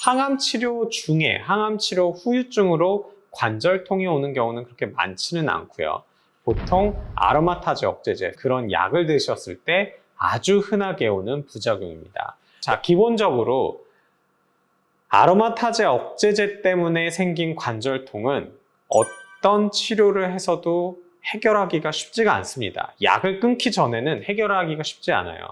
항암 치료 중에 항암 치료 후유증으로 관절통이 오는 경우는 그렇게 많지는 않고요. 보통 아로마타제 억제제 그런 약을 드셨을 때 아주 흔하게 오는 부작용입니다. 자, 기본적으로 아로마타제 억제제 때문에 생긴 관절통은 어떤 치료를 해서도 해결하기가 쉽지가 않습니다. 약을 끊기 전에는 해결하기가 쉽지 않아요.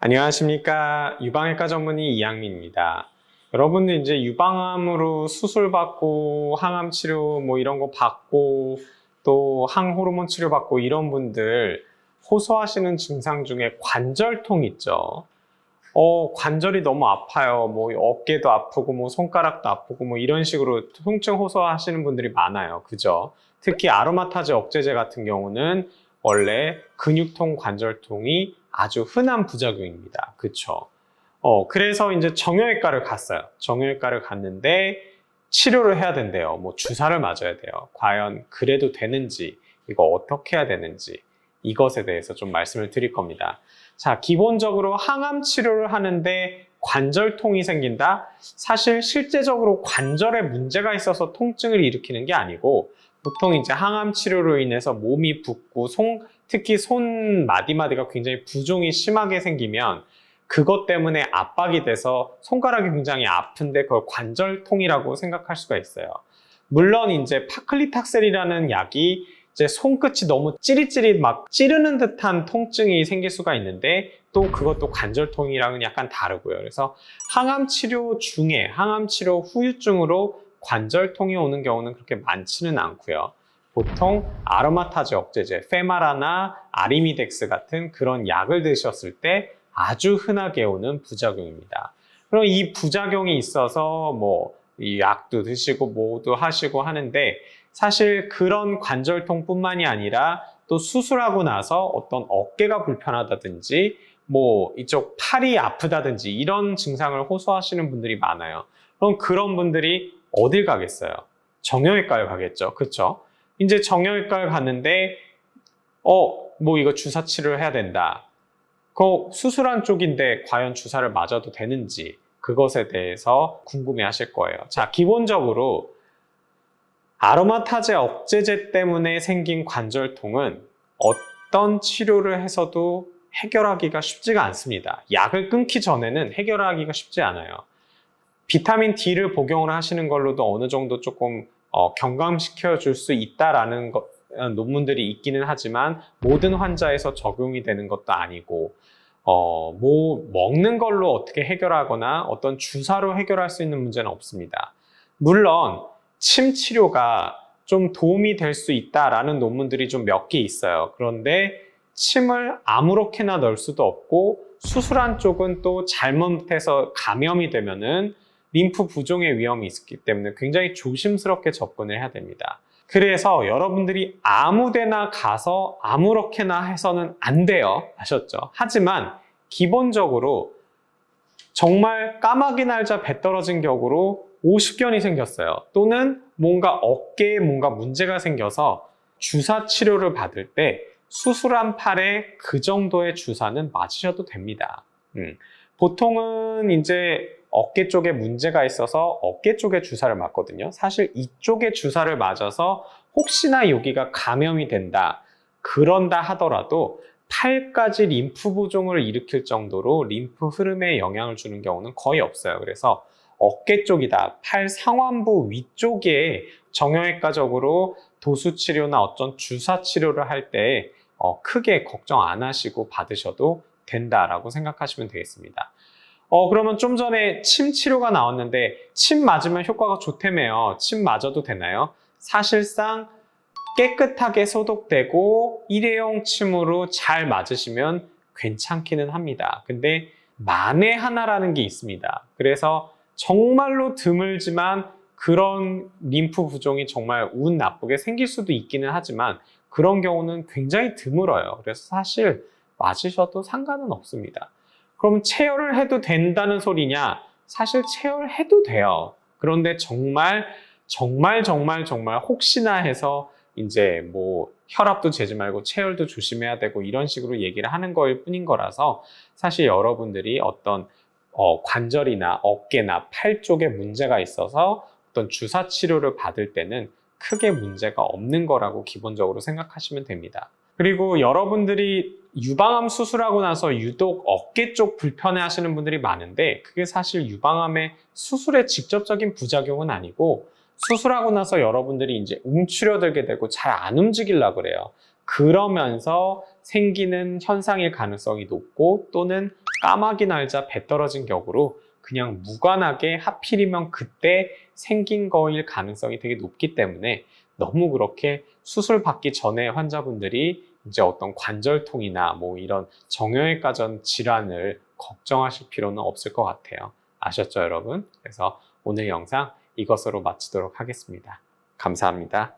안녕하십니까. 유방외과 전문의 이양민입니다. 여러분들 이제 유방암으로 수술받고 항암 치료 뭐 이런 거 받고 또 항호르몬 치료 받고 이런 분들 호소하시는 증상 중에 관절통 있죠. 관절이 너무 아파요. 뭐 어깨도 아프고 뭐 손가락도 아프고 뭐 이런 식으로 통증 호소하시는 분들이 많아요. 그죠? 특히 아로마타제 억제제 같은 경우는 원래 근육통, 관절통이 아주 흔한 부작용입니다. 그쵸? 그래서 이제 정형외과를 갔어요. 정형외과를 갔는데 치료를 해야 된대요. 뭐 주사를 맞아야 돼요. 과연 그래도 되는지, 이거 어떻게 해야 되는지 이것에 대해서 좀 말씀을 드릴 겁니다. 자, 기본적으로 항암 치료를 하는데 관절통이 생긴다? 사실 실제적으로 관절에 문제가 있어서 통증을 일으키는 게 아니고 보통 이제 항암 치료로 인해서 몸이 붓고 특히 손 마디마디가 굉장히 부종이 심하게 생기면 그것 때문에 압박이 돼서 손가락이 굉장히 아픈데 그걸 관절통이라고 생각할 수가 있어요. 물론 이제 파클리탁셀이라는 약이 이제 손끝이 너무 찌릿찌릿 막 찌르는 듯한 통증이 생길 수가 있는데 또 그것도 관절통이랑은 약간 다르고요. 그래서 항암 치료 중에 항암 치료 후유증으로 관절통이 오는 경우는 그렇게 많지는 않고요. 보통 아로마타제 억제제, 페마라나 아리미덱스 같은 그런 약을 드셨을 때 아주 흔하게 오는 부작용입니다. 그럼 이 부작용이 있어서 뭐 이 약도 드시고 뭐도 하시고 하는데 사실 그런 관절통뿐만이 아니라 또 수술하고 나서 어떤 어깨가 불편하다든지 뭐 이쪽 팔이 아프다든지 이런 증상을 호소하시는 분들이 많아요. 그럼 그런 분들이 어딜 가겠어요? 정형외과를 가겠죠. 그쵸? 이제 정형외과를 갔는데 뭐 이거 주사 치료를 해야 된다. 그 수술한 쪽인데 과연 주사를 맞아도 되는지 그것에 대해서 궁금해 하실 거예요. 자, 기본적으로 아로마타제 억제제 때문에 생긴 관절통은 어떤 치료를 해서도 해결하기가 쉽지가 않습니다. 약을 끊기 전에는 해결하기가 쉽지 않아요. 비타민 D를 복용을 하시는 걸로도 어느 정도 조금 경감시켜 줄 수 있다라는 논문들이 있기는 하지만 모든 환자에서 적용이 되는 것도 아니고 뭐 먹는 걸로 어떻게 해결하거나 어떤 주사로 해결할 수 있는 문제는 없습니다. 물론 침 치료가 좀 도움이 될 수 있다라는 논문들이 좀 몇 개 있어요. 그런데 침을 아무렇게나 넣을 수도 없고 수술한 쪽은 또 잘못해서 감염이 되면은 림프 부종의 위험이 있기 때문에 굉장히 조심스럽게 접근을 해야 됩니다. 그래서 여러분들이 아무데나 가서 아무렇게나 해서는 안 돼요. 아셨죠? 하지만 기본적으로 정말 까마귀 날자 배 떨어진 격으로 오십견이 생겼어요. 또는 뭔가 어깨에 뭔가 문제가 생겨서 주사 치료를 받을 때 수술한 팔에 그 정도의 주사는 맞으셔도 됩니다. 보통은 이제 어깨 쪽에 문제가 있어서 어깨 쪽에 주사를 맞거든요. 사실 이쪽에 주사를 맞아서 혹시나 여기가 감염이 된다, 그런다 하더라도 팔까지 림프 부종을 일으킬 정도로 림프 흐름에 영향을 주는 경우는 거의 없어요. 그래서 어깨 쪽이다, 팔 상완부 위쪽에 정형외과적으로 도수 치료나 어떤 주사 치료를 할 때 크게 걱정 안 하시고 받으셔도 된다라고 생각하시면 되겠습니다. 그러면 좀 전에 침 치료가 나왔는데 침 맞으면 효과가 좋다며요. 침 맞아도 되나요? 사실상 깨끗하게 소독되고 일회용 침으로 잘 맞으시면 괜찮기는 합니다. 근데 만에 하나라는 게 있습니다. 그래서 정말로 드물지만 그런 림프 부종이 정말 운 나쁘게 생길 수도 있기는 하지만 그런 경우는 굉장히 드물어요. 그래서 사실 맞으셔도 상관은 없습니다. 그럼 체열을 해도 된다는 소리냐? 사실 체열해도 돼요. 그런데 정말 혹시나 해서 이제 뭐 혈압도 재지 말고 체열도 조심해야 되고 이런 식으로 얘기를 하는 거일 뿐인 거라서 사실 여러분들이 어떤 관절이나 어깨나 팔 쪽에 문제가 있어서 어떤 주사 치료를 받을 때는 크게 문제가 없는 거라고 기본적으로 생각하시면 됩니다. 그리고 여러분들이 유방암 수술하고 나서 유독 어깨 쪽 불편해 하시는 분들이 많은데 그게 사실 유방암의 수술의 직접적인 부작용은 아니고 수술하고 나서 여러분들이 이제 움츠려들게 되고 잘 안 움직이려고 그래요. 그러면서 생기는 현상일 가능성이 높고 또는 까마귀 날자 배 떨어진 격으로 그냥 무관하게 하필이면 그때 생긴 거일 가능성이 되게 높기 때문에 너무 그렇게 수술 받기 전에 환자분들이 이제 어떤 관절통이나 뭐 이런 정형외과전 질환을 걱정하실 필요는 없을 것 같아요. 아셨죠, 여러분? 그래서 오늘 영상 이것으로 마치도록 하겠습니다. 감사합니다.